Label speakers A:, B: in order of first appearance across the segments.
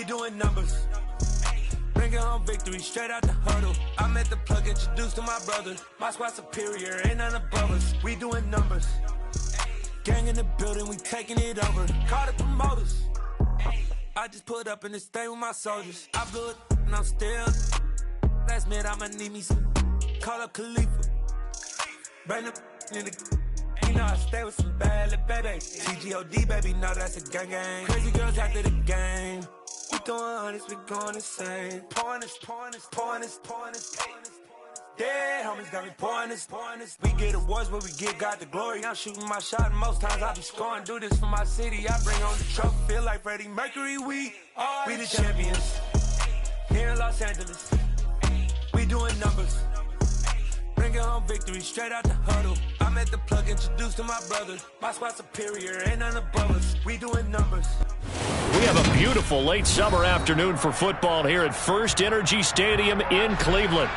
A: We doing numbers. Bringing home victory straight out the huddle. I met the plug, introduced to my brother. My squad superior, ain't none above us. We doing numbers. Gang in the building, we taking it over. Call the promoters. I just put up in this thing with my soldiers. I blew it and I'm still. Last minute I'ma need me some. Call up Khalifa. Bring the in the. You know I stay with some bad little babies. TGOD, baby, no, that's a gang gang. Crazy girls after the game. We throwing hundreds, we going insane. Pouring this. Dead homies got me pouring this. We get awards, but we give God the glory. I'm shooting my shot, and most times I be scoring. Do this for my city, I bring on the trophy. Feel like Freddie Mercury, we the champions. Here in Los Angeles, we doing numbers. Bringing home victory straight out the huddle. I met the plug, introduced to my brother. My squad superior, ain't none above us. We doing numbers.
B: We have a beautiful late summer afternoon for football here at First Energy Stadium in Cleveland.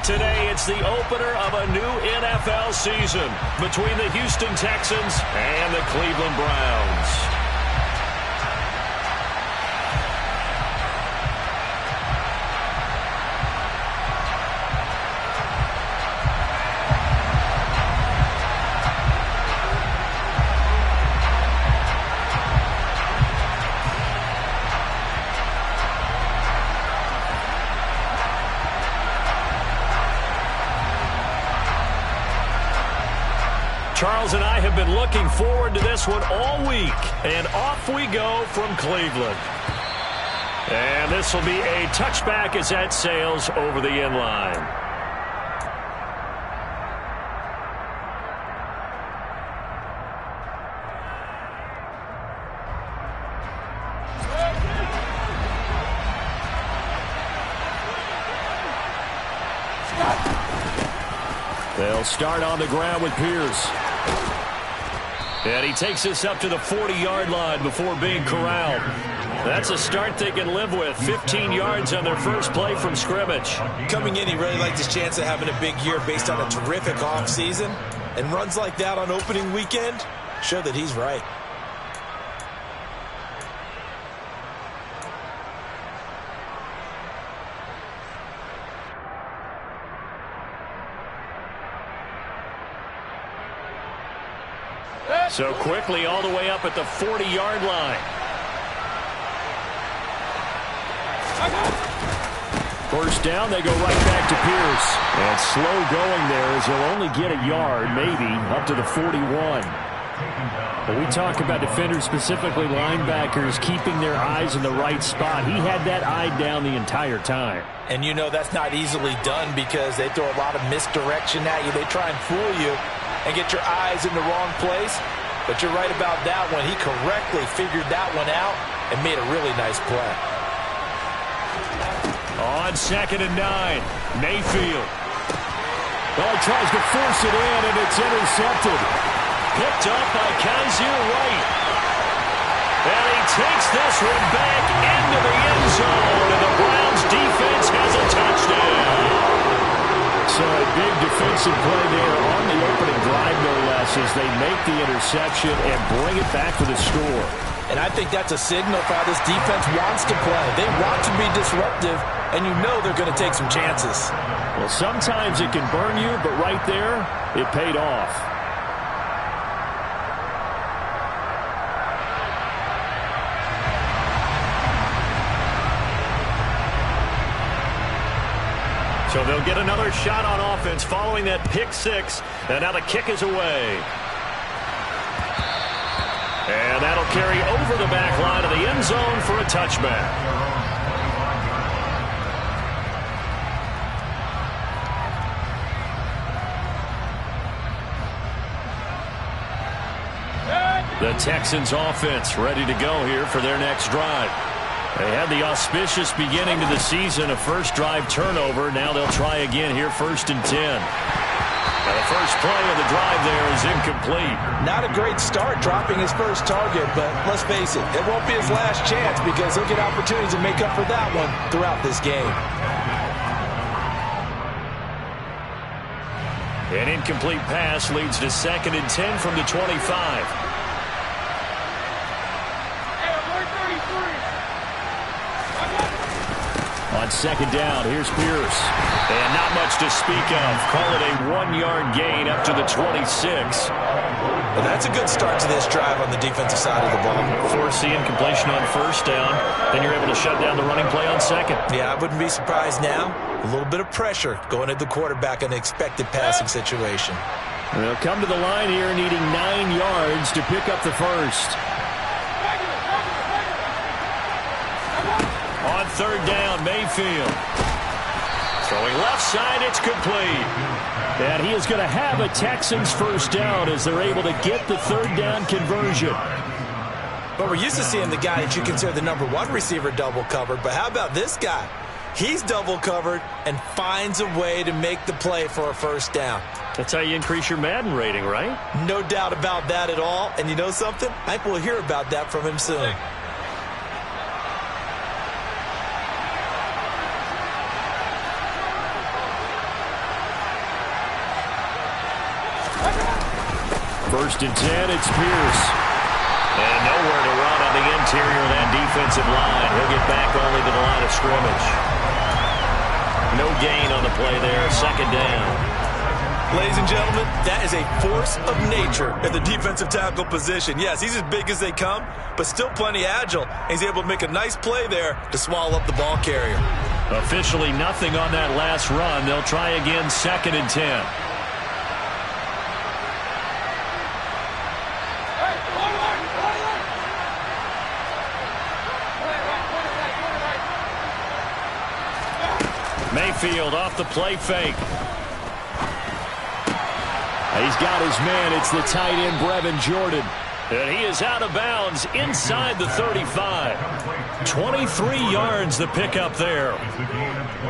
B: Today, it's the opener of a new NFL season between the Houston Texans and the Cleveland Browns. Charles and I have been looking forward to this one all week, and off we go from Cleveland. And this will be a touchback as that sails over the end line. They'll start on the ground with Pierce. And he takes this up to the 40-yard line before being corralled. That's a start they can live with. 15 yards on their first play from scrimmage.
C: Coming in, he really liked his chance of having a big year based on a terrific offseason. And runs like that on opening weekend show that he's right.
B: So quickly all the way up at the 40-yard line. First down, they go right back to Pierce. And slow going there as he'll only get a yard, maybe, up to the 41. But we talk about defenders, specifically linebackers, keeping their eyes in the right spot. He had that eye down the entire time.
C: And you know that's not easily done because they throw a lot of misdirection at you. They try and fool you and get your eyes in the wrong place. But you're right about that one. He correctly figured that one out and made a really nice play.
B: On 2nd and 9, Mayfield. Well, he tries to force it in, and it's intercepted. Picked up by Kaiser White. And he takes this one back into the end zone, and the Browns defense has a touchdown. So a big defensive play there on the opening drive, no less, as they make the interception and bring it back for the score.
C: And I think that's a signal for how this defense wants to play. They want to be disruptive, and you know they're going to take some chances.
B: Well, sometimes it can burn you, but right there, it paid off. So they'll get another shot on offense following that pick six. And now the kick is away. And that'll carry over the back line of the end zone for a touchback. The Texans offense ready to go here for their next drive. They had the auspicious beginning to the season, a first drive turnover. Now they'll try again here, 1st and 10. Now the first play of the drive there is incomplete.
C: Not a great start dropping his first target, but let's face it, it won't be his last chance because he'll get opportunities to make up for that one throughout this game.
B: An incomplete pass leads to 2nd and 10 from the 25. On second down, here's Pierce. And not much to speak of. Call it a 1-yard gain up to the 26.
C: Well, that's a good start to this drive on the defensive side of the ball.
B: Forcing completion on first down. Then you're able to shut down the running play on second.
C: Yeah, I wouldn't be surprised now. A little bit of pressure going at the quarterback in an expected passing situation.
B: They'll come to the line here needing 9 yards to pick up the first. On third down, Mayfield. Throwing left side, it's complete. And he is going to have a Texans first down as they're able to get the third down conversion.
C: But we're used to seeing the guy that you consider the #1 receiver double covered. But how about this guy? He's double covered and finds a way to make the play for a first down.
B: That's how you increase your Madden rating, right?
C: No doubt about that at all. And you know something? I think we'll hear about that from him soon.
B: First and 10, it's Pierce. And nowhere to run on the interior of that defensive line. He'll get back only to the line of scrimmage. No gain on the play there. Second down.
C: Ladies and gentlemen, that is a force of nature at the defensive tackle position. Yes, he's as big as they come, but still plenty agile. He's able to make a nice play there to swallow up the ball carrier.
B: Officially nothing on that last run. They'll try again, second and 10. Mayfield off the play fake. He's got his man. It's the tight end, Brevin Jordan. And he is out of bounds inside the 35. 23 yards the pickup there.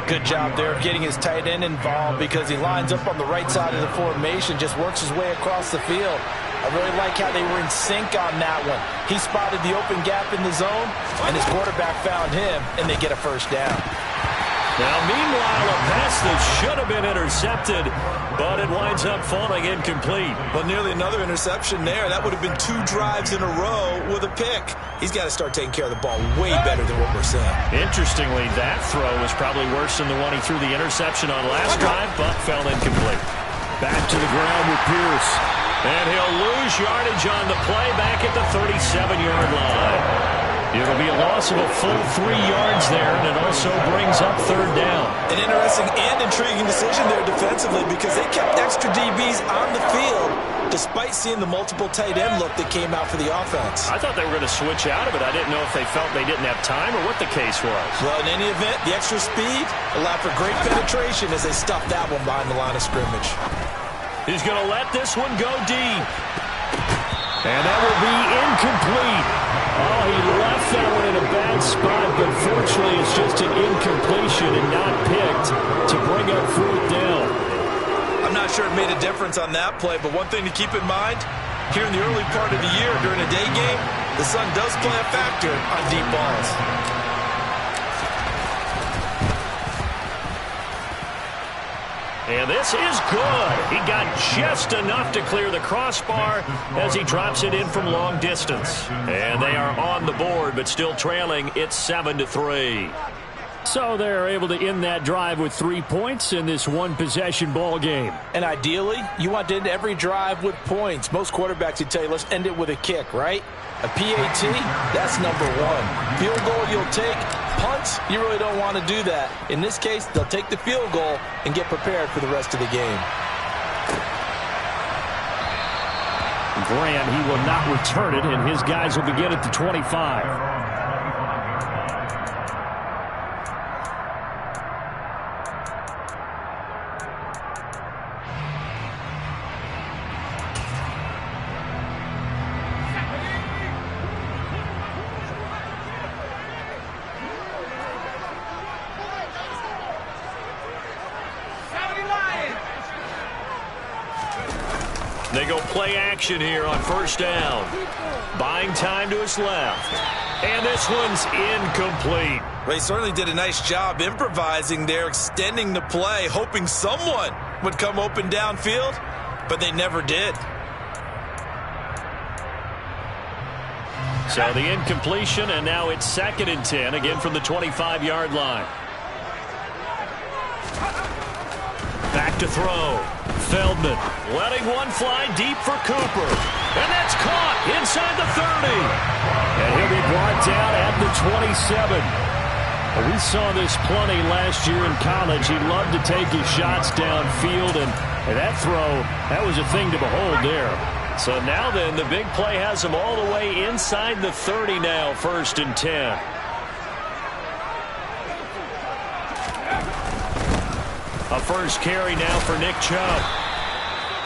C: Good job there of getting his tight end involved because he lines up on the right side of the formation, just works his way across the field. I really like how they were in sync on that one. He spotted the open gap in the zone, and his quarterback found him, and they get a first down.
B: Now, meanwhile, a pass that should have been intercepted, but it winds up falling incomplete.
C: Well, nearly another interception there. That would have been 2 drives in a row with a pick. He's got to start taking care of the ball way better than what we're seeing.
B: Interestingly, that throw was probably worse than the one he threw the interception on last drive, but fell incomplete. Back to the ground with Pierce. And he'll lose yardage on the play back at the 37-yard line. It'll be a loss of a full 3 yards there, and it also brings up third down.
C: An interesting and intriguing decision there defensively because they kept extra DBs on the field despite seeing the multiple tight end look that came out for the offense.
B: I thought they were going to switch out of it. I didn't know if they felt they didn't have time or what the case was.
C: Well, in any event, the extra speed allowed for great penetration as they stuffed that one behind the line of scrimmage.
B: He's going to let this one go deep. And that will be incomplete. Oh, he left that one in a bad spot, but fortunately it's just an incompletion and not picked to bring up fourth down.
C: I'm not sure it made a difference on that play, but one thing to keep in mind, here in the early part of the year during a day game, the sun does play a factor on deep balls.
B: And this is good. He got just enough to clear the crossbar as he drops it in from long distance. And they are on the board, but still trailing. It's 7-3. So they're able to end that drive with 3 points in this one-possession ball game.
C: And ideally, you want to end every drive with points. Most quarterbacks would tell you, let's end it with a kick, right? A PAT, that's #1. Field goal you'll take. Punts, you really don't want to do that. In this case, they'll take the field goal and get prepared for the rest of the game.
B: Graham, he will not return it, and his guys will begin at the 25. They go play action here on first down. Buying time to his left. And this one's incomplete.
C: Well, he certainly did a nice job improvising there, extending the play, hoping someone would come open downfield, but they never did.
B: So the incompletion, and now it's 2nd and 10, again from the 25-yard line. Back to throw. Feldman letting one fly deep for Cooper. And that's caught inside the 30. And he'll be brought down at the 27. Well, we saw this plenty last year in college. He loved to take his shots downfield, and that throw, that was a thing to behold there. So now then, the big play has him all the way inside the 30 now, 1st and 10. A first carry now for Nick Chubb.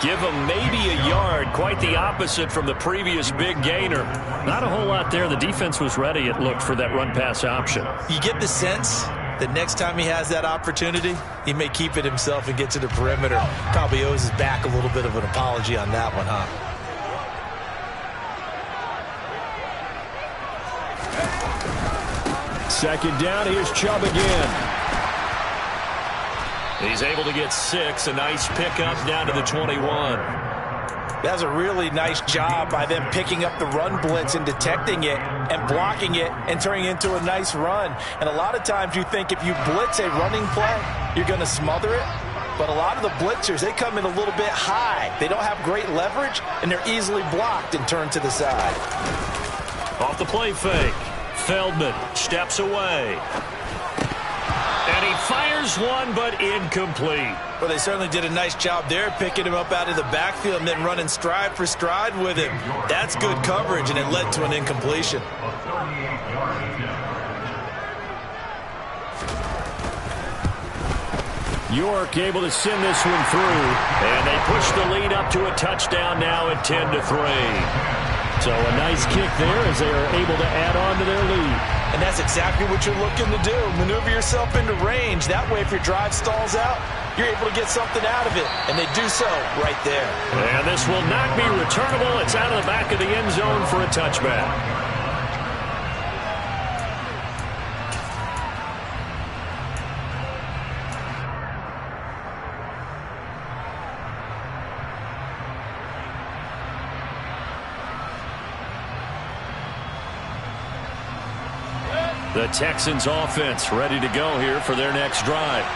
B: Give him maybe a yard, quite the opposite from the previous big gainer. Not a whole lot there. The defense was ready, it looked, for that run-pass option.
C: You get the sense that next time he has that opportunity, he may keep it himself and get to the perimeter. Probably owes his back a little bit of an apology on that one, huh?
B: Second down, here's Chubb again. He's able to get 6. A nice pickup down to the 21.
C: That's a really nice job by them picking up the run blitz and detecting it and blocking it and turning it into a nice run. And a lot of times you think if you blitz a running play, you're going to smother it. But a lot of the blitzers, they come in a little bit high. They don't have great leverage, and they're easily blocked and turned to the side.
B: Off the play fake. Feldman steps away. And he fires one, but incomplete.
C: Well, they certainly did a nice job there, picking him up out of the backfield and then running stride for stride with him. That's good coverage, and it led to an incompletion.
B: York able to send this one through, and they push the lead up to a touchdown now at 10-3. So a nice kick there as they are able to add on to their lead.
C: And that's exactly what you're looking to do. Maneuver yourself into range. That way, if your drive stalls out, you're able to get something out of it. And they do so right there.
B: And this will not be returnable. It's out of the back of the end zone for a touchback. The Texans offense ready to go here for their next drive.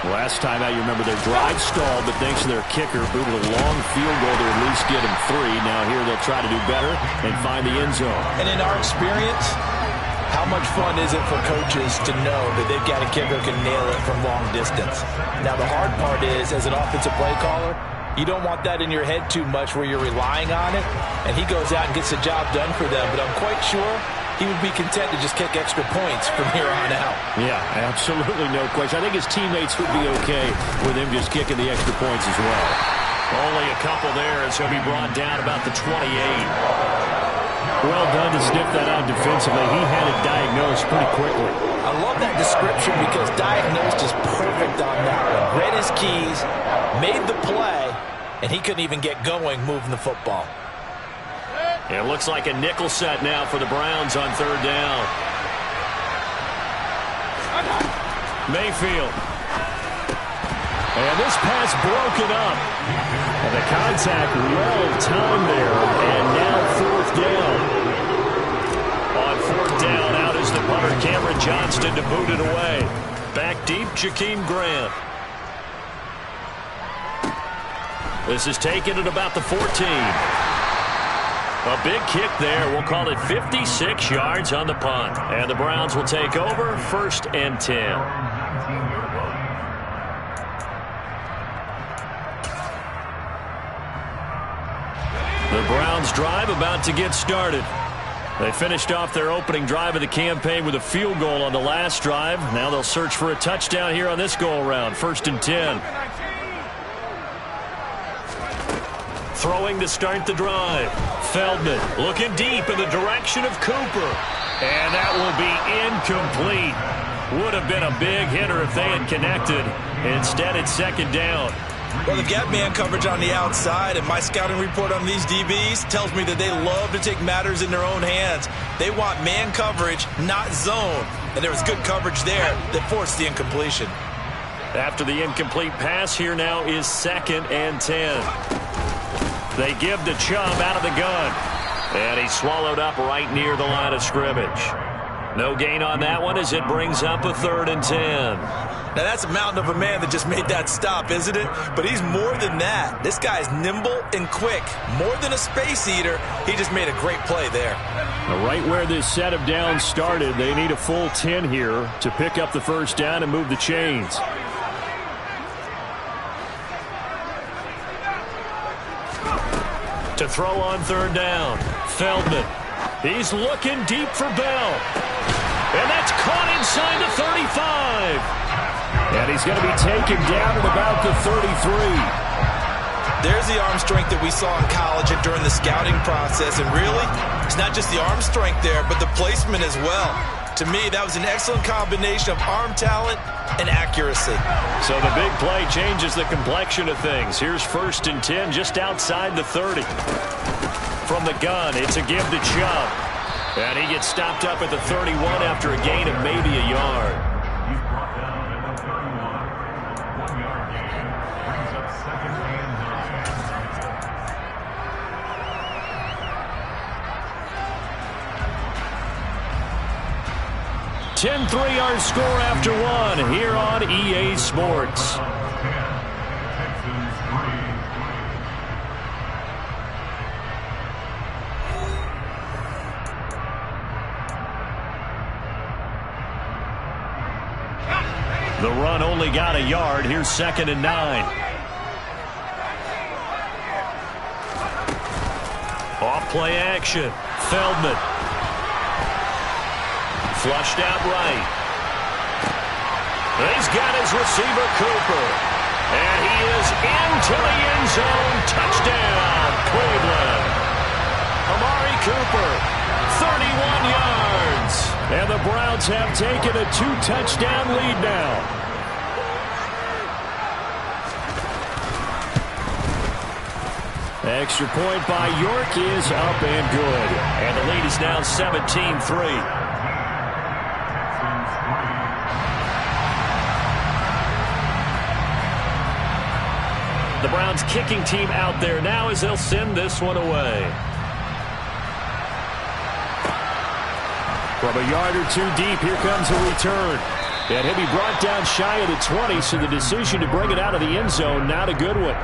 B: Last time out, you remember their drive stalled, but thanks to their kicker, booted a long field goal to at least get them 3. Now here they'll try to do better and find the end zone.
C: And in our experience, how much fun is it for coaches to know that they've got a kicker who can nail it from long distance? Now the hard part is, as an offensive play caller, you don't want that in your head too much where you're relying on it, and he goes out and gets the job done for them. But I'm quite sure he would be content to just kick extra points from here on out.
B: Yeah, absolutely no question. I think his teammates would be okay with him just kicking the extra points as well. Only a couple there as he'll be brought down about the 28. Well done to sniff that out defensively. He had it diagnosed pretty quickly.
C: I love that description because diagnosed is perfect on that one. Read his keys, made the play, and he couldn't even get going moving the football.
B: It looks like a nickel set now for the Browns on 3rd down. Mayfield. And this pass broken up. And the contact well timed there. And now 4th down. On 4th down, out is the punter, Cameron Johnston, to boot it away. Back deep, Jakeem Grant. This is taken at about the 14. A big kick there. We'll call it 56 yards on the punt. And the Browns will take over 1st and 10. The Browns drive about to get started. They finished off their opening drive of the campaign with a field goal on the last drive. Now they'll search for a touchdown here on this go-around. 1st and 10. Throwing to start the drive. Feldman looking deep in the direction of Cooper. And that will be incomplete. Would have been a big hitter if they had connected. Instead, it's 2nd down.
C: Well, they've got man coverage on the outside, and my scouting report on these DBs tells me that they love to take matters in their own hands. They want man coverage, not zone. And there was good coverage there that forced the incompletion.
B: After the incomplete pass, here now is 2nd and 10. They give to Chubb out of the gun. And he's swallowed up right near the line of scrimmage. No gain on that one as it brings up a 3rd and 10.
C: Now, that's a mountain of a man that just made that stop, isn't it? But he's more than that. This guy's nimble and quick. More than a space eater, he just made a great play there.
B: Right where this set of downs started, they need a full 10 here to pick up the first down and move the chains. To throw on third down, Feldman. He's looking deep for Bell. And that's caught inside the 35. And he's going to be taken down at about the 33.
C: There's the arm strength that we saw in college and during the scouting process. And really, it's not just the arm strength there, but the placement as well. To me, that was an excellent combination of arm talent and accuracy.
B: So the big play changes the complexion of things. Here's 1st and 10 just outside the 30. From the gun, it's a give to Chubb. And he gets stopped up at the 31 after a gain of maybe a yard. 10-3 our score after one here on EA Sports. The run only got a yard. Here's 2nd and 9. Off play action. Feldman. Flushed out right. He's got his receiver, Cooper. And he is into the end zone. Touchdown, Cleveland. Amari Cooper, 31 yards. And the Browns have taken a 2-touchdown lead now. Extra point by York is up and good. And the lead is now 17-3. The Browns kicking team out there now as they'll send this one away. From a yard or two deep, here comes a return. And he'll be brought down shy of the 20, so the decision to bring it out of the end zone, not a good one.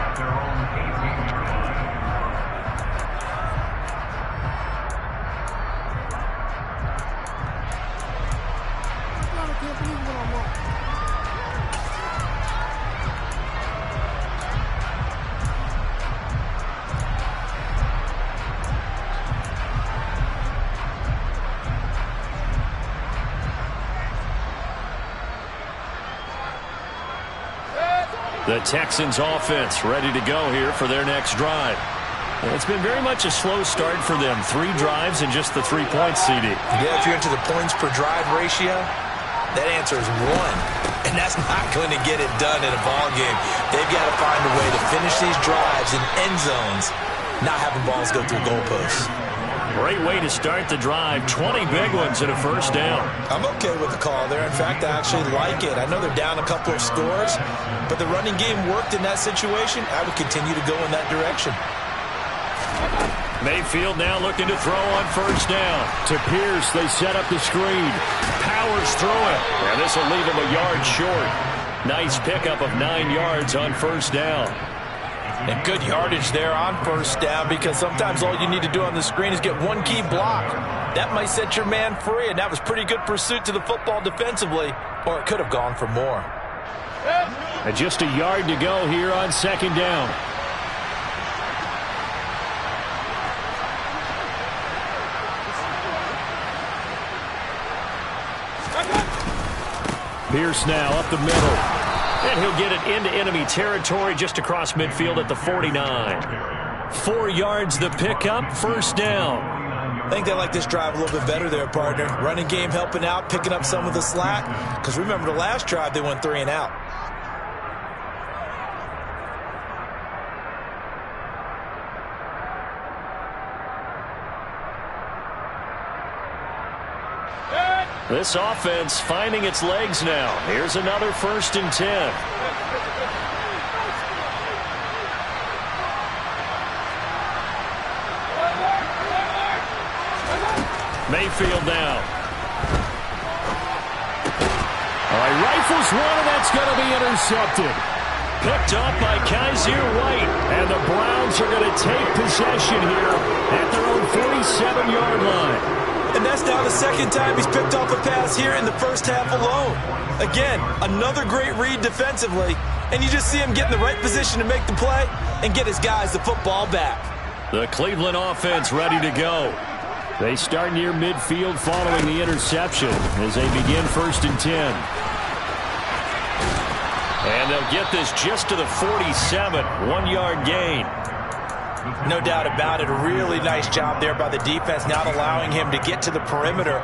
B: The Texans offense ready to go here for their next drive. It's been very much a slow start for them. 3 drives and just the 3 points, CD.
C: Yeah, if you're into the points per drive ratio, that answer is 1. And that's not going to get it done in a ball game. They've got to find a way to finish these drives in end zones, not having balls go through goalposts.
B: Great way to start the drive. 20 big ones and a first down.
C: I'm okay with the call there. In fact, I actually like it. I know they're down a couple of scores, but the running game worked in that situation. I would continue to go in that direction.
B: Mayfield now looking to throw on first down. To Pierce, they set up the screen. Powers through it. And this will leave him a yard short. Nice pickup of 9 yards on first down.
C: And good yardage there on first down, because sometimes all you need to do on the screen is get one key block. That might set your man free, and that was pretty good pursuit to the football defensively, or it could have gone for more.
B: And just a yard to go here on second down. Pierce now up the middle. And he'll get it into enemy territory just across midfield at the 49. 4 yards the pickup, first down.
C: I think they like this drive a little bit better there, partner. Running game helping out, picking up some of the slack. Because remember the last drive, they went 3 and out.
B: This offense finding its legs now. Here's another 1st and 10. Mayfield now. All right, rifles one, and that's going to be intercepted. Picked up by Kaiser White, and the Browns are going to take possession here at their own 47-yard line.
C: And that's now the second time he's picked off a pass here in the first half alone. Again, another great read defensively, and you just see him get in the right position to make the play and get his guys the football back.
B: The Cleveland offense ready to go. They start near midfield following the interception as they begin 1st and 10. And they'll get this just to the 47, 1-yard gain.
C: No doubt about it. A really nice job there by the defense, not allowing him to get to the perimeter.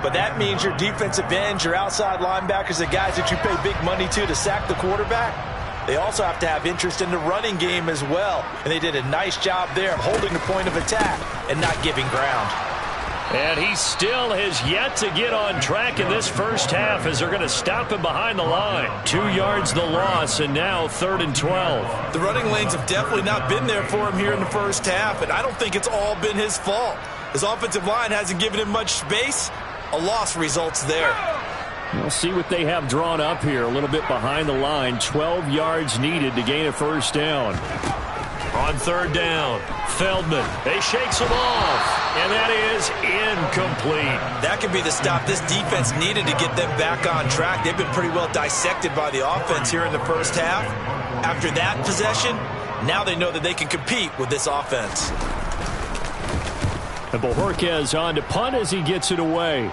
C: But that means your defensive ends, your outside linebackers, the guys that you pay big money to sack the quarterback, they also have to have interest in the running game as well. And they did a nice job there of holding the point of attack and not giving ground.
B: And he still has yet to get on track in this first half as they're going to stop him behind the line. 2 yards the loss, and now 3rd and 12.
C: The running lanes have definitely not been there for him here in the first half, and I don't think it's all been his fault. His offensive line hasn't given him much space. A loss results there.
B: We'll see what they have drawn up here. A little bit behind the line. 12 yards needed to gain a first down. On 3rd down, Feldman. They shakes him off, and that is incomplete.
C: That could be the stop this defense needed to get them back on track. They've been pretty well dissected by the offense here in the first half. After that possession, now they know that they can compete with this offense.
B: And Bojorquez on to punt as he gets it away.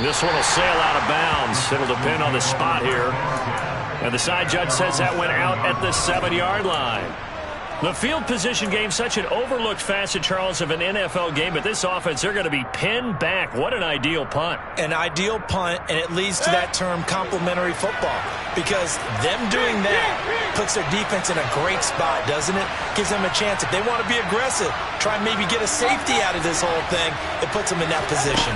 B: This one will sail out of bounds. It'll depend on the spot here. And the side judge says that went out at the 7-yard line. The field position game, such an overlooked facet, Charles, of an NFL game. But this offense, they're going to be pinned back. What an ideal punt.
C: An ideal punt, and it leads to that term complementary football. Because them doing that puts their defense in a great spot, doesn't it? Gives them a chance. If they want to be aggressive, try and maybe get a safety out of this whole thing, it puts them in that position.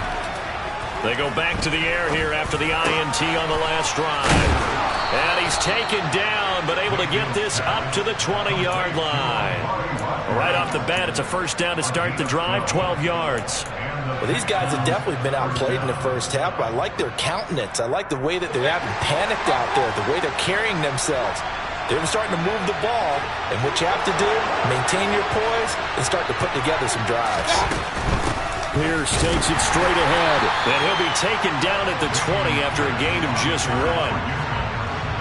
B: They go back to the air here after the INT on the last drive. And he's taken down, but able to get this up to the 20-yard line. Right off the bat, it's a first down to start the drive, 12 yards.
C: Well, these guys have definitely been outplayed in the first half, but I like their countenance. I like the way that they're having panicked out there, the way they're carrying themselves. They're starting to move the ball, and what you have to do, maintain your poise and start to put together some drives.
B: Pierce takes it straight ahead, and he'll be taken down at the 20 after a gain of just 1.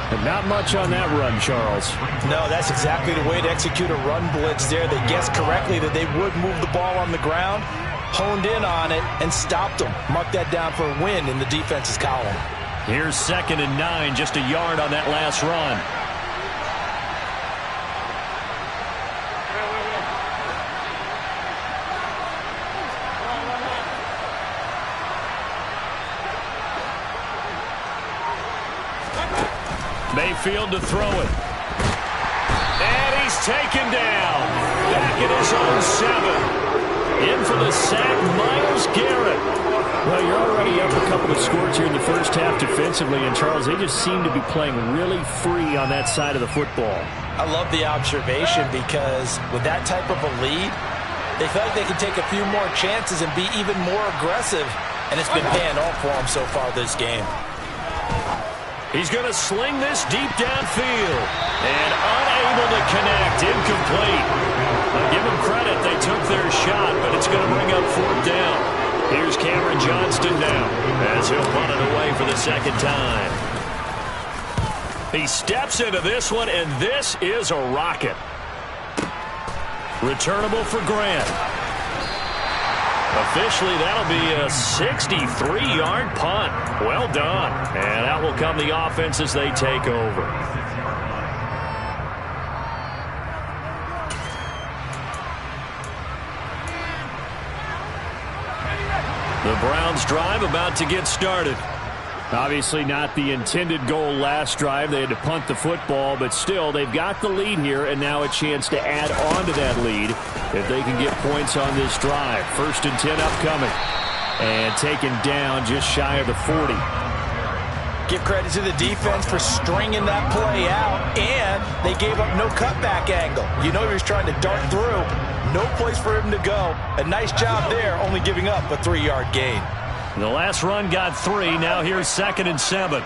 B: And not much on that run, Charles.
C: No, that's exactly the way to execute a run blitz there. They guessed correctly that they would move the ball on the ground, honed in on it, and stopped them. Mark that down for a win in the defense's column.
B: Here's 2nd and 9, just a yard on that last run. Mayfield to throw it. And he's taken down. Back in his own 7. In for the sack, Myles Garrett. Well, you're already up a couple of scores here in the first half defensively, and Charles, they just seem to be playing really free on that side of the football.
C: I love the observation because with that type of a lead, they feel like they can take a few more chances and be even more aggressive, and it's been paying off for them so far this game.
B: He's going to sling this deep downfield. And unable to connect. Incomplete. Now give them credit. They took their shot, but it's going to bring up 4th down. Here's Cameron Johnston now as he'll punt it away for the 2nd time. He steps into this one, and this is a rocket. Returnable for Grant. Officially, that'll be a 63-yard punt. Well done. And that will come the offense as they take over. The Browns drive about to get started. Obviously not the intended goal last drive. They had to punt the football, but still, they've got the lead here, and now a chance to add on to that lead if they can get points on this drive. 1st and 10 upcoming. And taken down just shy of the 40.
C: Give credit to the defense for stringing that play out, and they gave up no cutback angle. You know he was trying to dart through. No place for him to go. A nice job there, only giving up a 3-yard gain.
B: The last run got 3. Now here's 2nd and 7.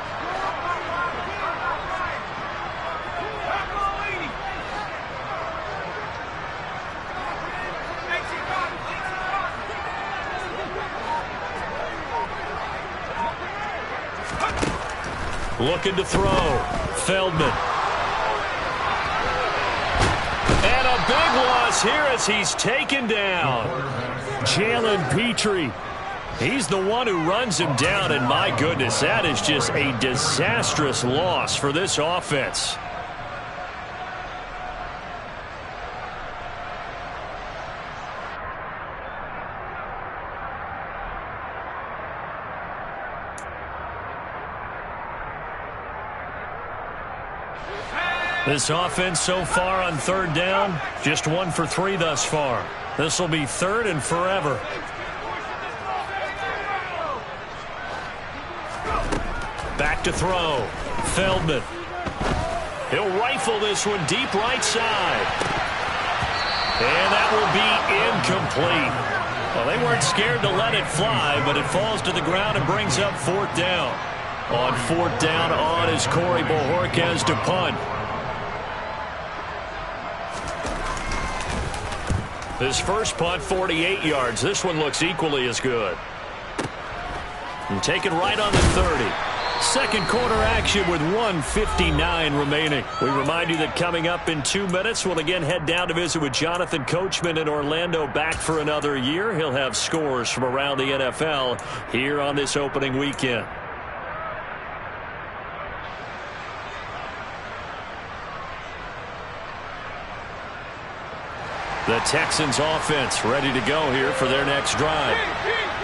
B: Looking to throw. Feldman. And a big loss here as he's taken down. Jalen Petrie. He's the one who runs him down, and my goodness, that is just a disastrous loss for this offense. This offense so far on 3rd down, just 1 for 3 thus far. This will be 3rd and forever. Back to throw. Feldman. He'll rifle this one deep right side. And that will be incomplete. Well, they weren't scared to let it fly, but it falls to the ground and brings up 4th down. On 4th down on is Corey Bojorquez to punt. His first punt, 48 yards. This one looks equally as good. And take it right on the 30. Second quarter action with 1:59 remaining. We remind you that coming up in 2 minutes, we'll again head down to visit with Jonathan Coachman in Orlando, back for another year. He'll have scores from around the NFL here on this opening weekend. The Texans offense ready to go here for their next drive.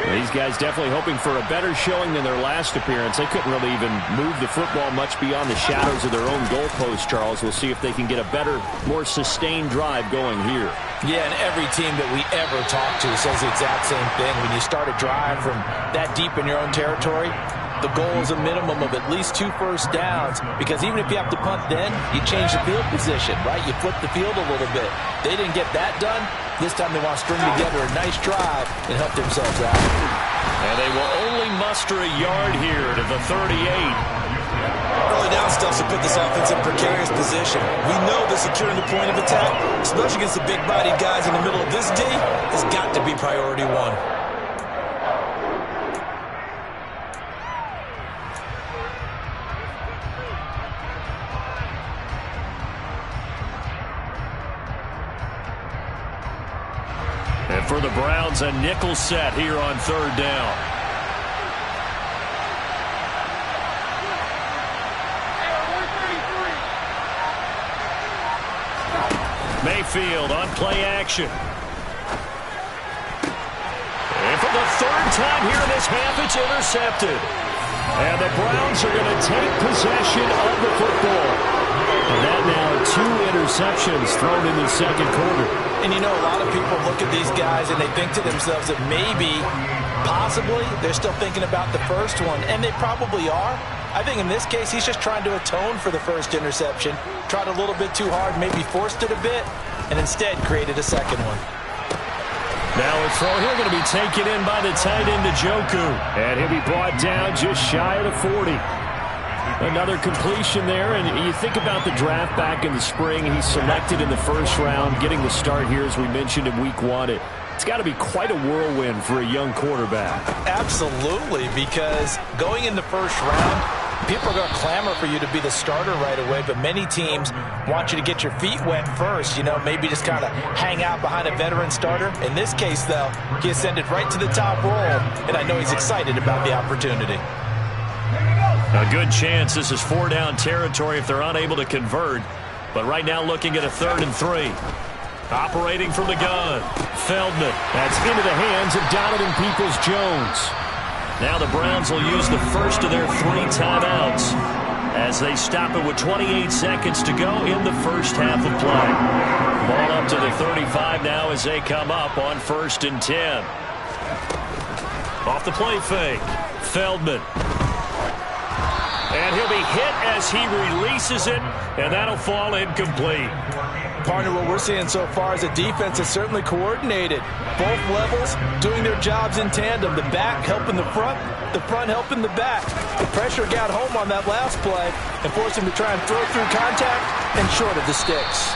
D: These guys definitely hoping for a better showing than their last appearance. They couldn't really even move the football much beyond the shadows of their own goalpost, Charles. We'll see if they can get a better, more sustained drive going here.
C: Yeah, and every team that we ever talk to says the exact same thing. When you start a drive from that deep in your own territory, the goal is a minimum of at least 2 first downs, because even if you have to punt then, you change the field position, right? You flip the field a little bit. They didn't get that done. This time they want to string together a nice drive and help themselves out.
B: And they will only muster a yard here to the 38.
E: Early down stuffs will put this offense in precarious position. We know that securing the point of attack, especially against the big-bodied guys in the middle of this D, has got to be priority 1.
B: And for the Browns, a nickel set here on 3rd down. Mayfield on play action. And for the 3rd time here in this half, it's intercepted. And the Browns are going to take possession of the football. And that now 2 interceptions thrown in the 2nd quarter.
C: And you know, a lot of people look at these guys and they think to themselves that maybe, possibly, they're still thinking about the first one. And they probably are. I think in this case, he's just trying to atone for the first interception. Tried a little bit too hard, maybe forced it a bit, and instead created a second one.
B: Now a throw here going to be taken in by the tight end, Njoku. And he'll be brought down just shy of the 40. Another completion there, and you think about the draft back in the spring. He's selected in the 1st round, getting the start here, as we mentioned, in week 1. It's got to be quite a whirlwind for a young quarterback.
C: Absolutely, because going in the 1st round, people are going to clamor for you to be the starter right away, but many teams want you to get your feet wet first, you know, maybe just kind of hang out behind a veteran starter. In this case, though, he ascended right to the top role, and I know he's excited about the opportunity.
B: A good chance this is 4-down territory if they're unable to convert. But right now looking at a 3rd and 3. Operating from the gun. Feldman. That's into the hands of Donovan Peoples-Jones. Now the Browns will use the first of their 3 timeouts as they stop it with 28 seconds to go in the first half of play. Ball up to the 35 now as they come up on 1st and 10. Off the play fake. Feldman. And he'll be hit as he releases it, and that'll fall incomplete.
C: Partner, what we're seeing so far is a defense that's certainly coordinated. Both levels doing their jobs in tandem. The back helping the front helping the back. The pressure got home on that last play and forced him to try and throw through contact and short of the sticks.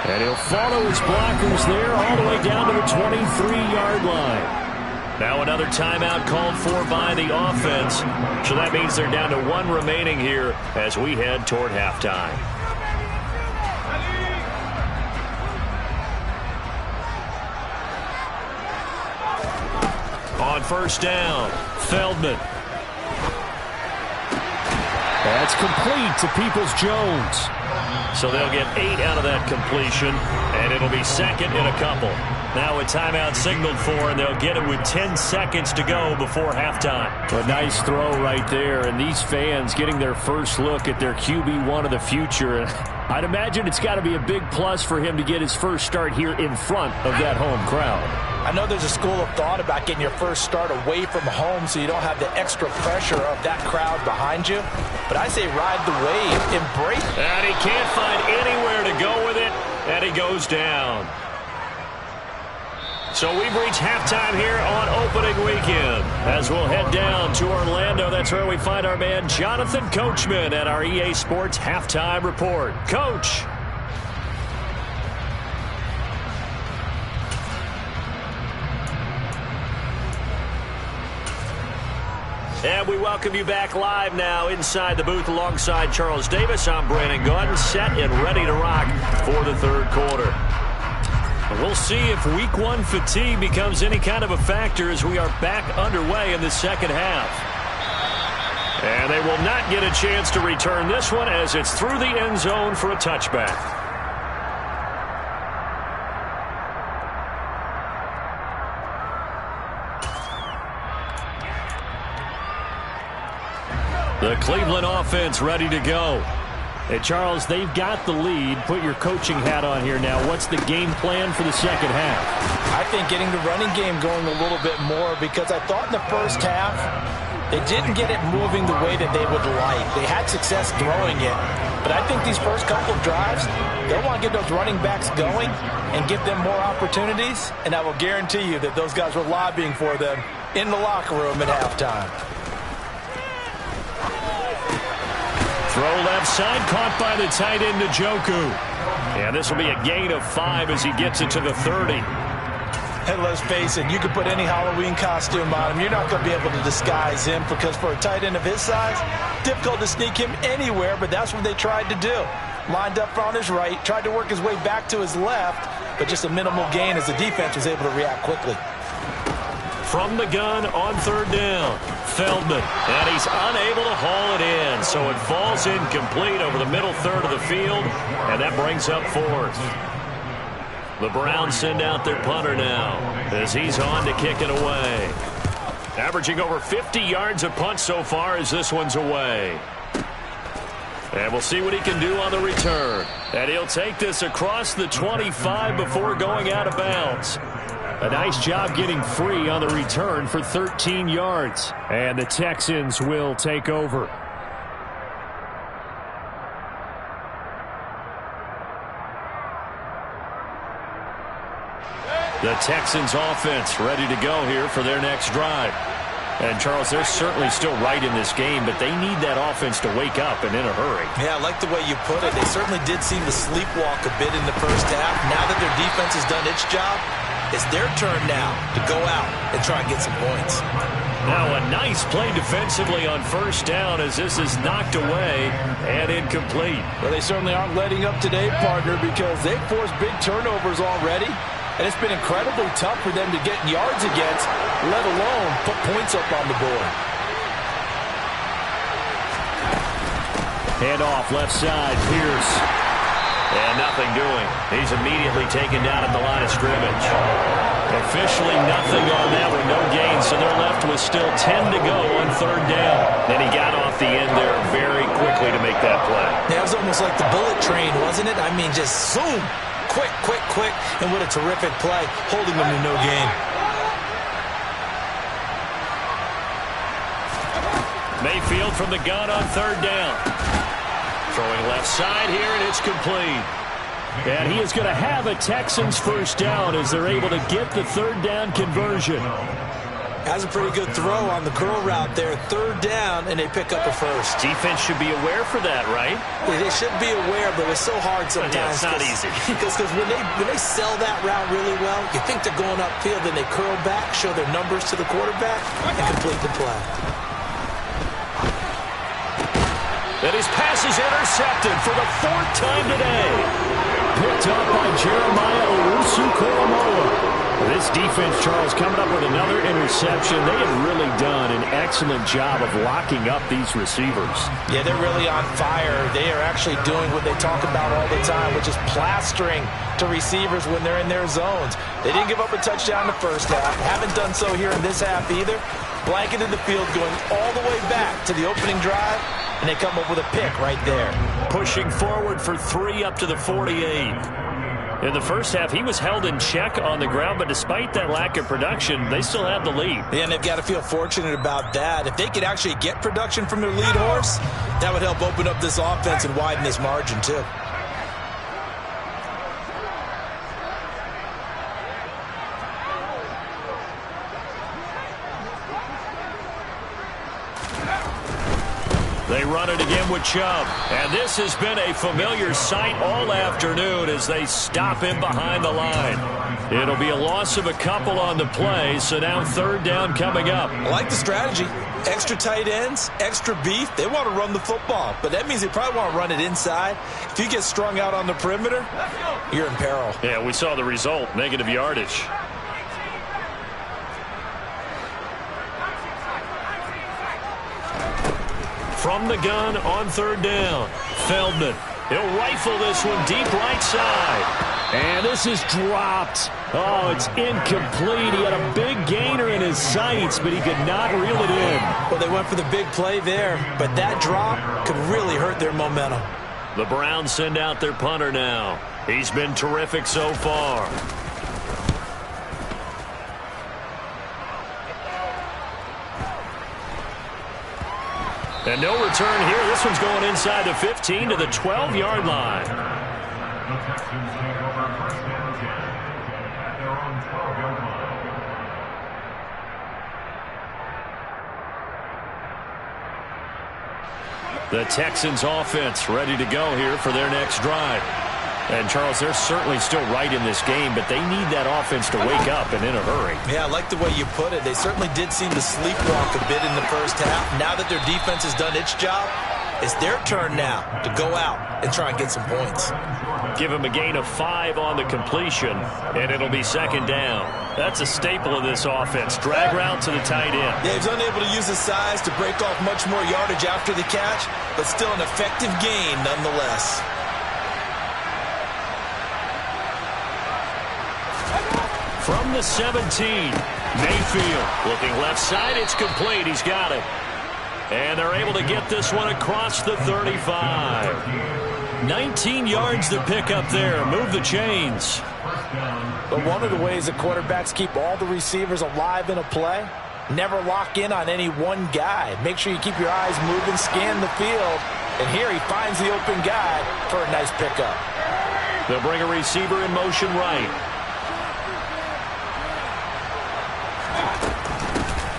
D: And he'll follow his blockers there all the way down to the 23-yard line. Now another timeout called for by the offense. So that means they're down to one remaining here as we head toward halftime. On first down, Feldman. That's complete to Peoples-Jones. So they'll get 8 out of that completion, and it'll be second in a couple. Now a timeout signaled for, and they'll get it with 10 seconds to go before halftime. A nice throw right there, and these fans getting their first look at their QB1 of the future. I'd imagine it's got to be a big plus for him to get his first start here in front of that home crowd.
C: I know there's a school of thought about getting your first start away from home so you don't have the extra pressure of that crowd behind you. But I say ride the wave, embrace it.
D: And he can't find anywhere to go with it, and he goes down. So we've reached halftime here on opening weekend. As we'll head down to Orlando, that's where we find our man Jonathan Coachman at our EA Sports Halftime Report. Coach. And we welcome you back live now inside the booth alongside Charles Davis. I'm Brandon Gaudin, set and ready to rock for the third quarter. And we'll see if week one fatigue becomes any kind of a factor as we are back underway in the second half. And they will not get a chance to return this one as it's through the end zone for a touchback. The Cleveland offense ready to go. Hey, Charles, they've got the lead. Put your coaching hat on here now. What's the game plan for the second half?
C: I think getting the running game going a little bit more because I thought in the first half they didn't get it moving the way that they would like. They had success throwing it, but I think these first couple of drives, they want to get those running backs going and give them more opportunities, and I will guarantee you that those guys were lobbying for them in the locker room at halftime.
D: Throw left side, caught by the tight end Njoku. And this will be a gain of 5 as he gets it to the 30.
C: And let's face it, you can put any Halloween costume on him. You're not going to be able to disguise him because for a tight end of his size, difficult to sneak him anywhere, but that's what they tried to do. Lined up on his right, tried to work his way back to his left, but just a minimal gain as the defense was able to react quickly.
D: From the gun on third down, Feldman, and he's unable to haul it in, so it falls incomplete over the middle third of the field, and that brings up fourth. The Browns send out their punter now as he's on to kick it away. Averaging over 50 yards a punt so far as this one's away. And we'll see what he can do on the return. And he'll take this across the 25 before going out of bounds. A nice job getting free on the return for 13 yards. And the Texans will take over. The Texans offense ready to go here for their next drive. And, Charles, they're certainly still right in this game, but they need that offense to wake up and in a hurry.
C: Yeah, I like the way you put it. They certainly did seem to sleepwalk a bit in the first half. Now that their defense has done its job, it's their turn now to go out and try and get some points.
D: Now a nice play defensively on first down as this is knocked away and incomplete.
C: Well, they certainly aren't letting up today, partner, because they've forced big turnovers already. And it's been incredibly tough for them to get yards against, let alone put points up on the board.
D: Hand off left side, Pierce. And nothing doing. He's immediately taken down at the line of scrimmage. Officially nothing on that one, no gain, so they're left with still 10 to go on third down. Then he got off the end there very quickly to make that play.
C: Yeah, it was almost like the bullet train, wasn't it? I mean, just zoom. Quick, quick, quick, and what a terrific play, holding them to no gain.
D: Mayfield from the gun on third down. Throwing left side here, and it's complete. And he is going to have a Texans first down as they're able to get the third down conversion.
C: Has a pretty good throw on the curl route there. Third down, and they pick up a first.
D: Defense should be aware for that, right?
C: Yeah, they should be aware, but it's so hard sometimes.
D: Yeah, it's not easy.
C: Because when they sell that route really well, you think they're going upfield, then they curl back, show their numbers to the quarterback, and complete the play.
D: And his pass is intercepted for the fourth time today. Picked up by Jeremiah Owusu-Koramoah. This defense, Charles, coming up with another interception. They have really done an excellent job of locking up these receivers.
C: Yeah, they're really on fire. They are actually doing what they talk about all the time, which is plastering to receivers when they're in their zones. They didn't give up a touchdown in the first half. Haven't done so here in this half either. Blanketed the field, going all the way back to the opening drive, and they come up with a pick right there.
D: Pushing forward for 3 up to the 48. In the first half, he was held in check on the ground, but despite that lack of production, they still have the lead.
C: Yeah, and they've got to feel fortunate about that. If they could actually get production from their lead horse, that would help open up this offense and widen this margin too.
D: They run it again with Chubb. And this has been a familiar sight all afternoon as they stop him behind the line. It'll be a loss of a couple on the play, so now third down coming up.
C: I like the strategy. Extra tight ends, extra beef. They want to run the football, but that means they probably want to run it inside. If you get strung out on the perimeter, you're in peril.
D: Yeah, we saw the result, negative yardage. From the gun on third down, Feldman. He'll rifle this one deep right side. And this is dropped. Oh, it's incomplete. He had a big gainer in his sights, but he could not reel it in.
C: Well, they went for the big play there, but that drop could really hurt their momentum.
D: The Browns send out their punter now. He's been terrific so far. And no return here. This one's going inside the 15 to the 12-yard line. The Texans offense ready to go here for their next drive. And, Charles, they're certainly still right in this game, but they need that offense to wake up and in a hurry.
C: Yeah, I like the way you put it. They certainly did seem to sleepwalk a bit in the first half. Now that their defense has done its job, it's their turn now to go out and try and get some points.
D: Give him a gain of 5 on the completion, and it'll be second down. That's a staple of this offense. Drag route to the tight end.
C: Yeah, he's unable to use his size to break off much more yardage after the catch, but still an effective gain nonetheless.
D: From the 17, Mayfield looking left side. It's complete. He's got it. And they're able to get this one across the 35. 19 yards to pick up there. Move the chains.
C: But one of the ways that quarterbacks keep all the receivers alive in a play, never lock in on any one guy. Make sure you keep your eyes moving, scan the field. And here he finds the open guy for a nice pickup.
D: They'll bring a receiver in motion right.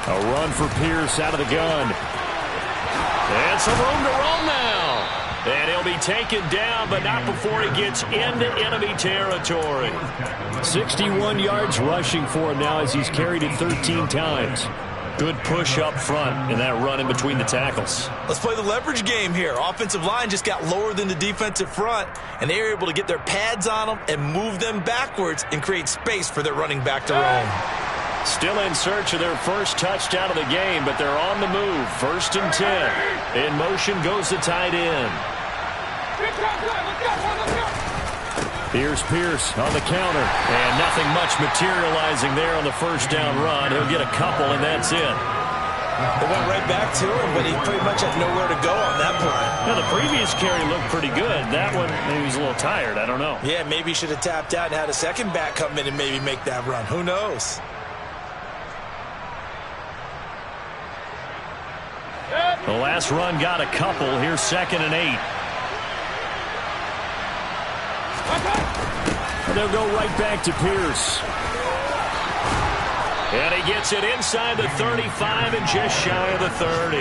D: A run for Pierce out of the gun. And some room to roam now. And he'll be taken down, but not before he gets into enemy territory. 61 yards rushing for him now as he's carried it 13 times. Good push up front in that run in between the tackles.
C: Let's play the leverage game here. Offensive line just got lower than the defensive front, and they were able to get their pads on them and move them backwards and create space for their running back to roam.
D: Still in search of their first touchdown of the game, but they're on the move. 1st and 10. In motion goes the tight end. Here's Pierce on the counter. And nothing much materializing there on the first down run. He'll get a couple, and that's it.
C: They went right back to him, but he pretty much had nowhere to go on that play.
D: Now, the previous carry looked pretty good. That one, maybe he was a little tired. I don't know.
C: Yeah, maybe he should have tapped out and had a second back come in and maybe make that run. Who knows?
D: The last run got a couple. Here's 2nd and 8. And they'll go right back to Pierce.
B: And he gets it inside the 35 and just shy of the 30.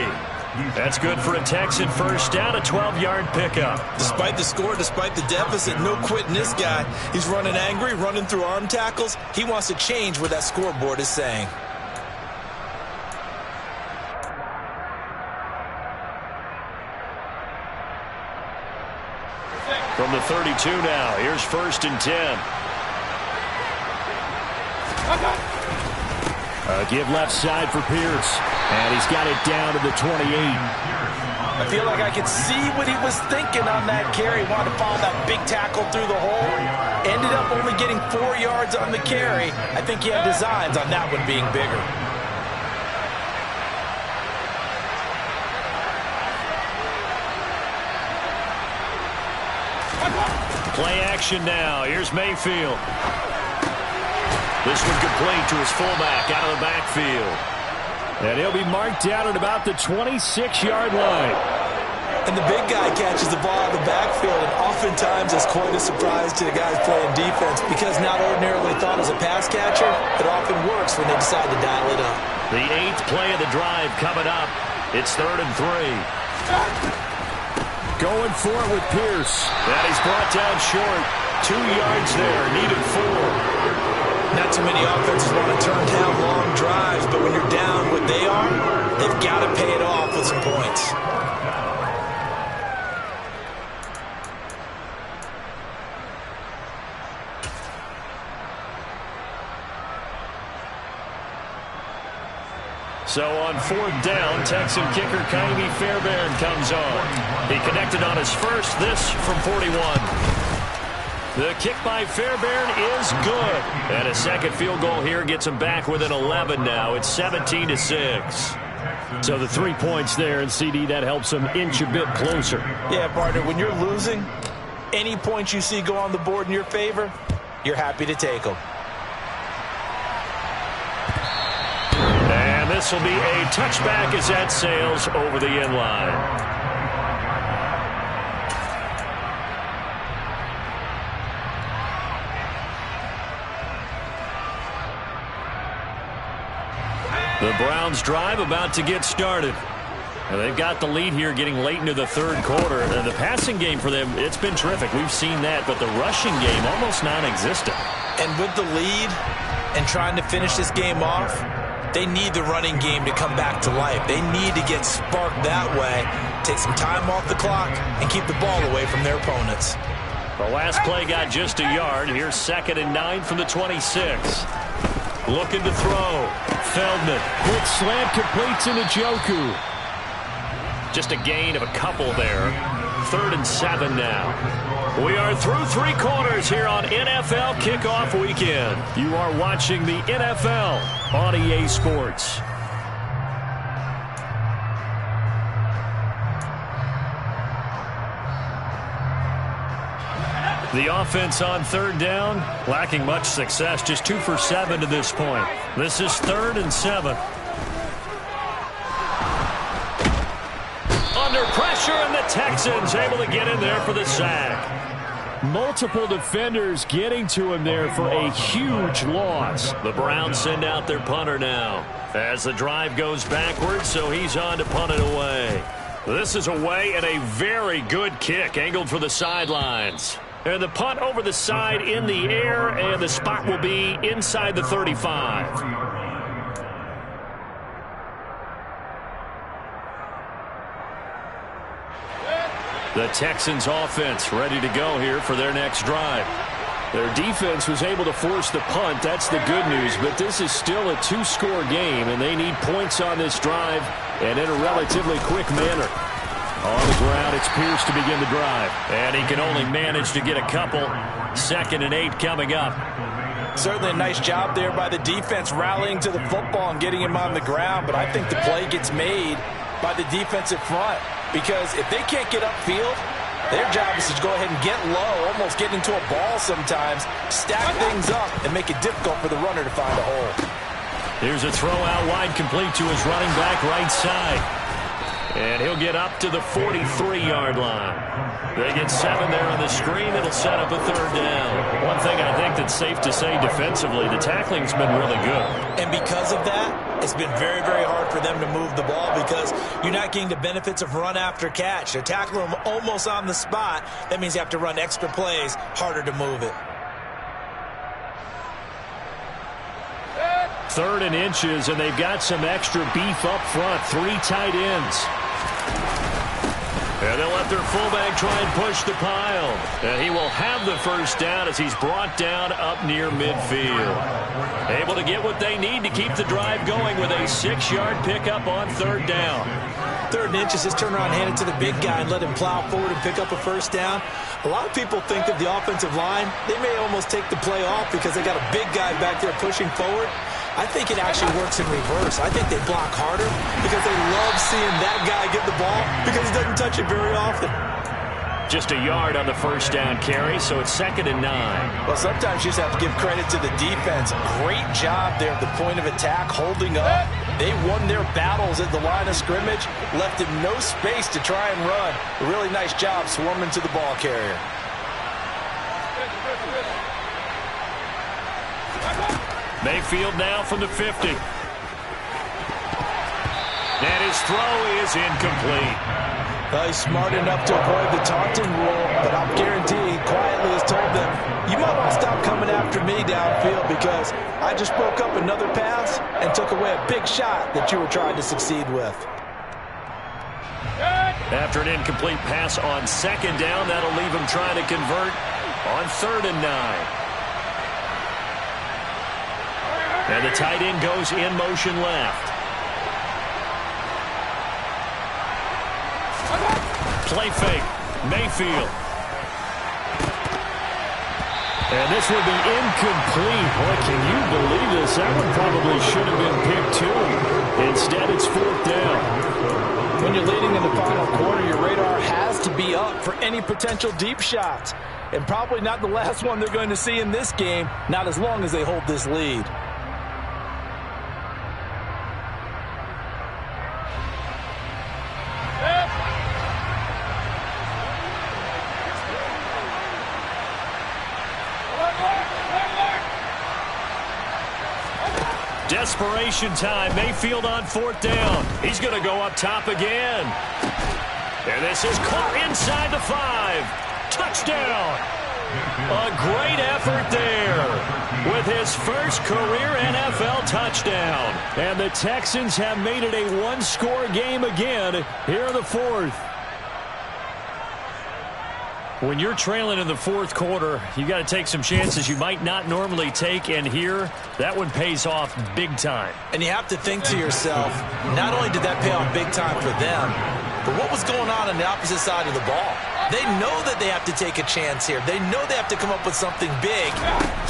B: That's good for a Texan first down, a 12-yard pickup.
E: Despite the score, despite the deficit, no quitting this guy. He's running angry, running through arm tackles. He wants to change what that scoreboard is saying.
B: From the 32 now, here's 1st and 10.
D: Give left side for Pierce. And he's got it down to the 28.
C: I feel like I could see what he was thinking on that carry. Wanted to follow that big tackle through the hole. Ended up only getting 4 yards on the carry. I think he had designs on that one being bigger.
B: Play action now. Here's Mayfield. This one complete to his fullback out of the backfield.
D: And he'll be marked down at about the 26-yard line.
E: And the big guy catches the ball out of the backfield, and oftentimes it's quite a surprise to the guys playing defense because not ordinarily thought as a pass catcher, it often works when they decide to dial it up.
B: The 8th play of the drive coming up. It's 3rd and 3.
D: Going for it with Pierce.
B: And he's brought down short. 2 yards there. Needed 4.
E: Not too many offenses want to turn down long drives, but when you're down what they are, they've got to pay it off with some points.
B: So on 4th down, Texan kicker Kaimi Fairbairn comes on. He connected on his first, this from 41. The kick by Fairbairn is good. And a second field goal here gets him back within 11 now. It's 17-6.
D: So the 3 points there, and CD, that helps him inch a bit closer.
C: Yeah, partner, when you're losing, any points you see go on the board in your favor, you're happy to take them.
B: And this will be a touchback as that sails over the end line. The Browns drive about to get started. And they've got the lead here getting late into the 3rd quarter. And the passing game for them, it's been terrific. We've seen that, but the rushing game almost non-existent.
E: And with the lead and trying to finish this game off, they need the running game to come back to life. They need to get sparked that way, take some time off the clock, and keep the ball away from their opponents.
B: The last play got just a yard. Here's 2nd and 9 from the 26. Looking to throw. Feldman.
D: Quick slant completes into Njoku.
B: Just a gain of a couple there. 3rd and 7 now. We are through 3 quarters here on NFL Kickoff Weekend.
D: You are watching the NFL on EA Sports.
B: The offense on 3rd down, lacking much success, just 2 for 7 to this point. This is 3rd and 7. Under pressure, and the Texans able to get in there for the sack.
D: Multiple defenders getting to him there for a huge loss.
B: The Browns send out their punter now as the drive goes backwards, so he's on to punt it away. This is away and a very good kick angled for the sidelines. And the punt over the side in the air, and the spot will be inside the 35. The Texans offense ready to go here for their next drive.
D: Their defense was able to force the punt. That's the good news, but this is still a 2-score game, and they need points on this drive and in a relatively quick manner. On the ground, it's Pierce to begin the drive.
B: And he can only manage to get a couple. 2nd and 8 coming up.
C: Certainly a nice job there by the defense rallying to the football and getting him on the ground, but I think the play gets made by the defensive front because if they can't get upfield, their job is to go ahead and get low, almost get into a ball sometimes, stack things up, and make it difficult for the runner to find a hole.
B: Here's a throw out wide complete to his running back right side. And he'll get up to the 43-yard line. They get 7 there on the screen. It'll set up a 3rd down. One thing I think that's safe to say defensively, the tackling's been really good.
E: And because of that, it's been very, very hard for them to move the ball because you're not getting the benefits of run after catch. They're tackling them almost on the spot. That means you have to run extra plays, harder to move it.
B: 3rd and inches, and they've got some extra beef up front. 3 tight ends. And they'll let their fullback try and push the pile. And he will have the 1st down as he's brought down up near midfield. Able to get what they need to keep the drive going with a 6-yard pickup on 3rd down.
E: 3rd and inches, just turn around, hand it to the big guy, and let him plow forward and pick up a 1st down. A lot of people think of the offensive line, they may almost take the play off because they got a big guy back there pushing forward. I think it actually works in reverse. I think they block harder because they love seeing that guy get the ball because he doesn't touch it very often.
B: Just a yard on the 1st down carry, so it's 2nd and 9.
C: Well, sometimes you just have to give credit to the defense. Great job there at the point of attack, holding up. They won their battles at the line of scrimmage, left him no space to try and run. A really nice job swarming to the ball carrier.
B: Mayfield now from the 50. And his throw is incomplete.
E: Well, he's smart enough to avoid the taunting rule, but I'll guarantee he quietly has told them, you might want to stop coming after me downfield because I just broke up another pass and took away a big shot that you were trying to succeed with.
B: After an incomplete pass on 2nd down, that'll leave him trying to convert on 3rd and 9. And the tight end goes in motion left. Play fake. Mayfield. And this would be incomplete. Boy, can you believe this? That one probably should have been picked too. Instead, it's 4th down.
E: When you're leading in the final quarter, your radar has to be up for any potential deep shots. And probably not the last one they're going to see in this game, not as long as they hold this lead.
B: Desperation time. Mayfield on 4th down. He's going to go up top again. And this is caught inside the 5. Touchdown. A great effort there with his first career NFL touchdown. And the Texans have made it a 1-score game again here in the 4th. When you're trailing in the 4th quarter, you got to take some chances you might not normally take, and here, that one pays off big time.
E: And you have to think to yourself, not only did that pay off big time for them, but what was going on the opposite side of the ball? They know that they have to take a chance here. They know they have to come up with something big,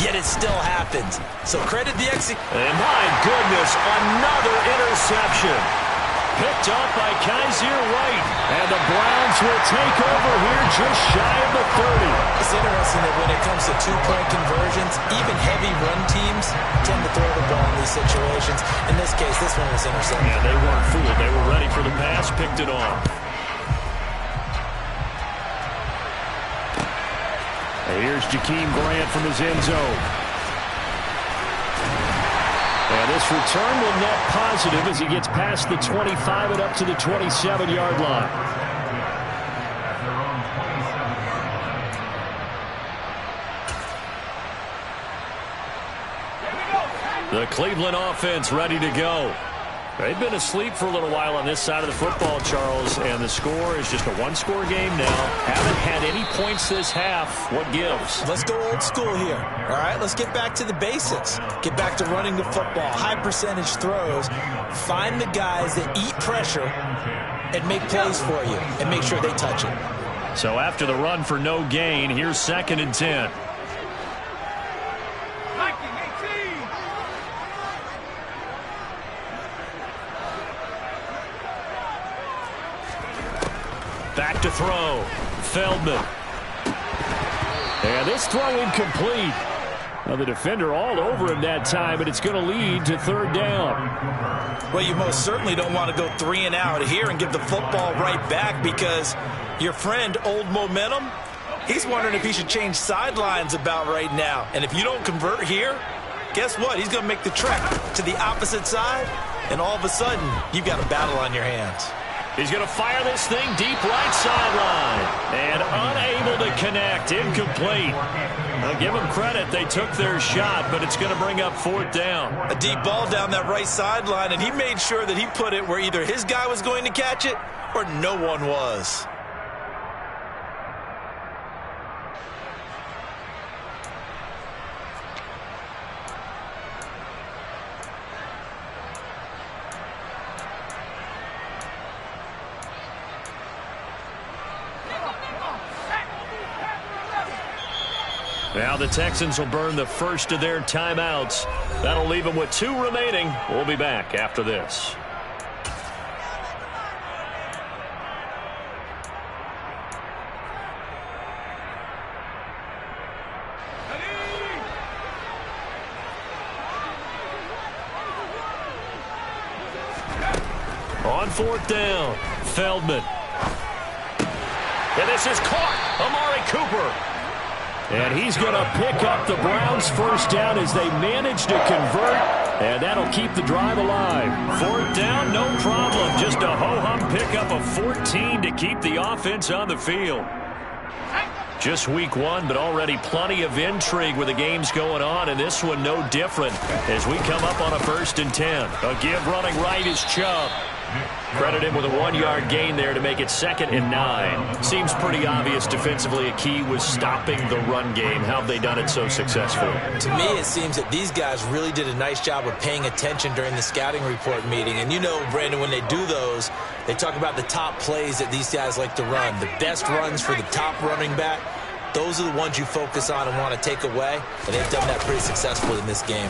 E: yet it still happens. So credit the execution.
B: And my goodness, another interception. Picked up by Kaiser White. And the Browns will take over here just shy of the 30.
E: It's interesting that when it comes to 2-point conversions, even heavy run teams tend to throw the ball in these situations. In this case, this one was intercepted.
B: Yeah, they weren't fooled. They were ready for the pass, picked it off. And here's Jakeem Grant from his end zone. And this return will net positive as he gets past the 25 and up to the 27-yard line. The Cleveland offense ready to go. They've been asleep for a little while on this side of the football, Charles, and the score is just a 1-score game now. Haven't had any points this half. What gives?
E: Let's go old school here. All right, let's get back to the basics. Get back to running the football, high percentage throws. Find the guys that eat pressure and make plays for you and make sure they touch it.
B: So after the run for no gain, here's 2nd and 10. Back to throw. Feldman. And this throw incomplete.
D: Well, the defender all over him that time, but it's going to lead to third down.
E: Well, you most certainly don't want to go 3 and out here and give the football right back, because your friend, Old Momentum, he's wondering if he should change sidelines about right now. And if you don't convert here, guess what? He's going to make the trek to the opposite side, and all of a sudden, you've got a battle on your hands.
D: He's going to fire this thing deep right sideline. And unable to connect. Incomplete. I'll give them credit. They took their shot, but it's going to bring up fourth down.
E: A deep ball down that right sideline, and he made sure that he put it where either his guy was going to catch it or no one was.
D: Now the Texans will burn the first of their timeouts. That'll leave them with 2 remaining. We'll be back after this. On fourth down, Feldman. And this is caught. Amari Cooper. And he's going to pick up the Browns' first down as they manage to convert. And that'll keep the drive alive. Fourth down, no problem. Just a ho-hum pickup of 14 to keep the offense on the field. Just week 1, but already plenty of intrigue with the games going on, and this one no different as we come up on a 1st and 10. A give running right is Chubb. Credit him with a 1-yard gain there to make it 2nd and 9. Seems pretty obvious defensively a key was stopping the run game. How have they done it so successfully?
E: To me, it seems that these guys really did a nice job of paying attention during the scouting report meeting. And you know, Brandon, when they do those, they talk about the top plays that these guys like to run. The best runs for the top running back. Those are the ones you focus on and want to take away. And they've done that pretty successfully in this game.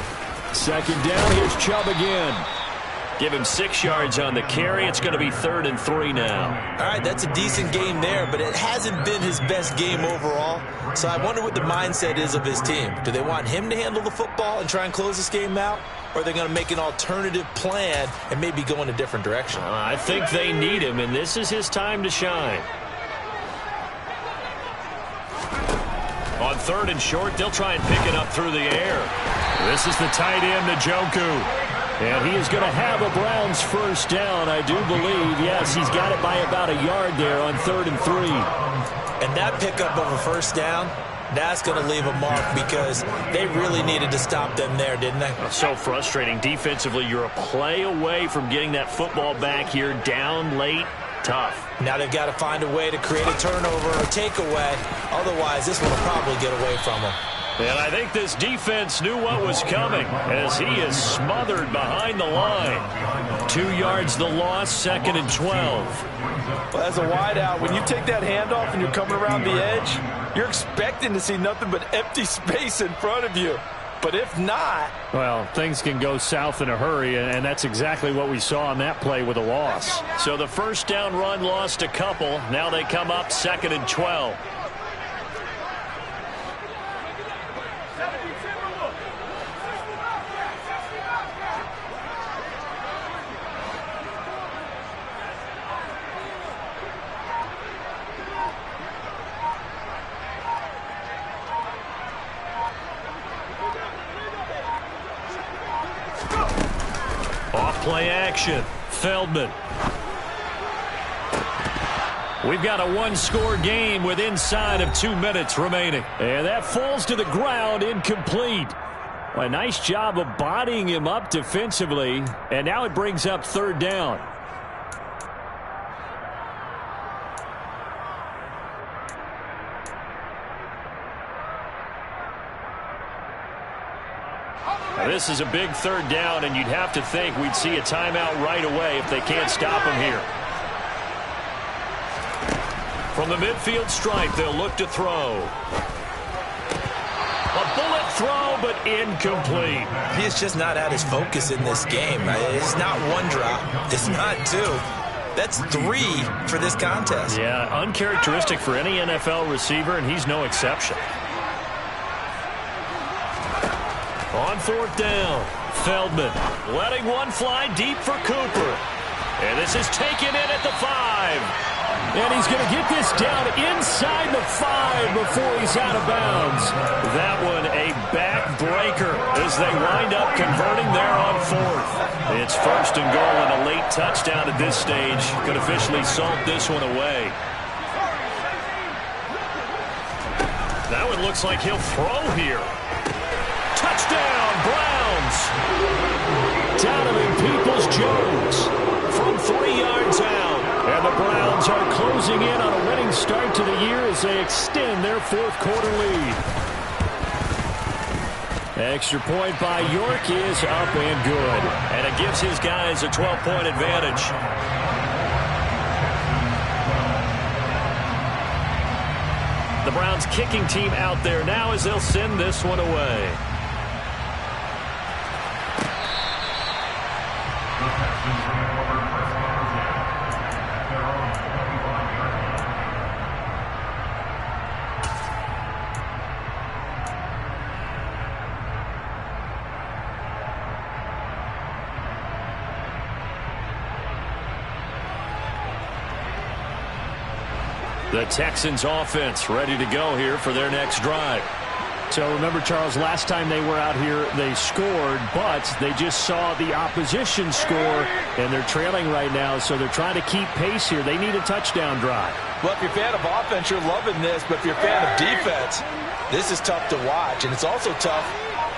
D: 2nd down, here's Chubb again. Give him 6 yards on the carry. It's going to be 3rd and 3 now.
E: All right, that's a decent game there, but it hasn't been his best game overall. So I wonder what the mindset is of his team. Do they want him to handle the football and try and close this game out? Or are they going to make an alternative plan and maybe go in a different direction?
D: I think they need him, and this is his time to shine. On 3rd and short, they'll try and pick it up through the air. This is the tight end, Njoku. And he is going to have a Browns first down, I do believe. Yes, he's got it by about a yard there on 3rd and 3.
E: And that pickup of a first down, that's going to leave a mark because they really needed to stop them there, didn't they?
D: So frustrating. Defensively, you're a play away from getting that football back here down late. Tough.
E: Now they've got to find a way to create a turnover or takeaway. Otherwise, this one will probably get away from them.
D: And I think this defense knew what was coming as he is smothered behind the line. 2 yards the loss, 2nd and 12.
C: Well, as a wideout, when you take that handoff and you're coming around the edge, you're expecting to see nothing but empty space in front of you. But if not...
D: Well, things can go south in a hurry, and that's exactly what we saw on that play with a loss. So the first down run lost a couple. Now they come up 2nd and 12. Play action. Feldman. We've got a 1-score game with inside of 2 minutes remaining. And that falls to the ground, incomplete. A nice job of bodying him up defensively. And now it brings up 3rd down. Now, this is a big 3rd down, and you'd have to think we'd see a timeout right away if they can't stop him here. From the midfield stripe, they'll look to throw. A bullet throw, but incomplete.
E: He has just not had his focus in this game. It's not 1 drop. It's not 2. That's 3 for this contest.
D: Yeah, uncharacteristic for any NFL receiver, and he's no exception.
B: On fourth down, Feldman letting one fly deep for Cooper. And this is taken in at the 5. And he's going to get this down inside the 5 before he's out of bounds. That one a backbreaker as they wind up converting there on fourth. It's first and goal and a late touchdown at this stage. Could officially salt this one away. That one looks like he'll throw here. Touchdown, Browns. Donovan Peoples-Jones from 3 yards out. And the Browns are closing in on a winning start to the year as they extend their fourth quarter lead. Extra point by York is up and good. And it gives his guys a 12-point advantage. The Browns kicking team out there now as they'll send this one away. The Texans offense ready to go here for their next drive.
D: So remember, Charles, last time they were out here, they scored, but they just saw the opposition score, and they're trailing right now, so they're trying to keep pace here. They need a touchdown drive.
C: Well, if you're a fan of offense, you're loving this, but if you're a fan of defense, this is tough to watch, and it's also tough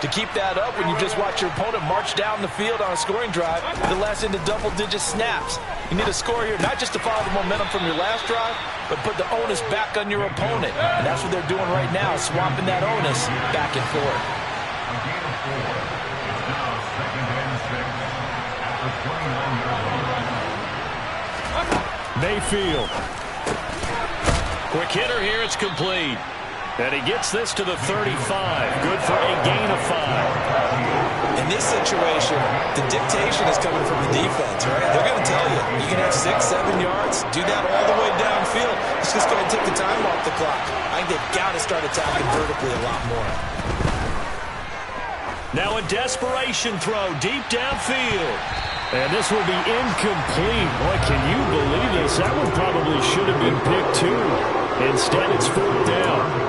C: to keep that up when you just watch your opponent march down the field on a scoring drive that lasts into double-digit snaps. You need a score here, not just to follow the momentum from your last drive, but put the onus back on your opponent. And that's what they're doing right now, swapping that onus back and forth.
B: Mayfield. Quick hitter here, it's complete. And he gets this to the 35. Good for a gain of 5.
C: In this situation, the dictation is coming from the defense, right? They're going to tell you, you can have 6, 7 yards, do that all the way downfield. It's just going to take the time off the clock. I think they've got to start attacking vertically a lot more.
B: Now a desperation throw deep downfield.
D: And this will be incomplete. Boy, can you believe this? That one probably should have been picked too. Instead, it's fourth down.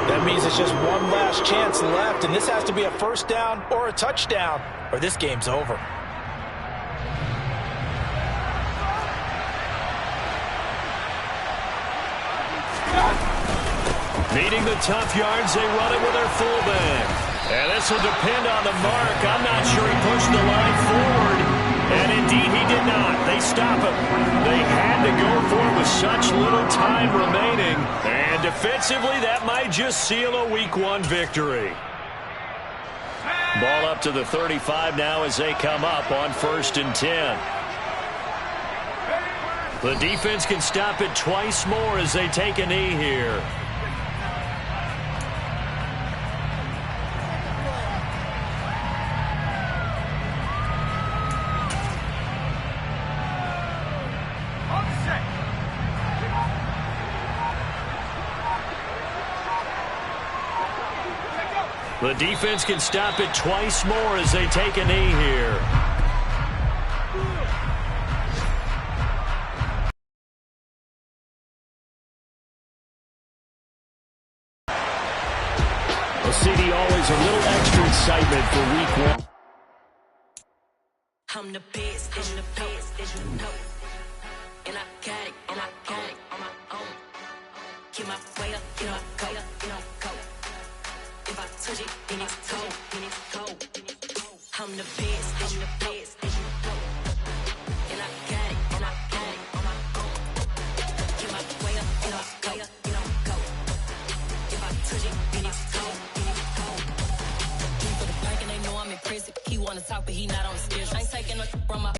C: That means it's just one last chance left, and this has to be a first down or a touchdown, or this game's over.
B: Needing the tough yards, they run it with their fullback. And this will depend on the mark. I'm not sure he pushed the line forward. And indeed, he did not. They stop him. They had to go for it with such little time remaining. And defensively, that might just seal a Week 1 victory. Ball up to the 35 now as they come up on 1st and 10. The defense can stop it twice more as they take a knee here. The defense can stop it twice more as they take a knee here.
D: Well, CD, always a little extra excitement for Week 1.
F: I'm the best, I'm the best, you know. And I got it, and I got it on my own. Get my way up, get my go, go. If I touch it, then it's cold, then it's cold. I'm the best, you know. And I got it, and I got it on my own. Get my way up, get my go. If I touch it, then it's cold, then it's cold. For the bank and they know I'm in prison. He wanna talk, but he not on the stairs. I ain't taking no from my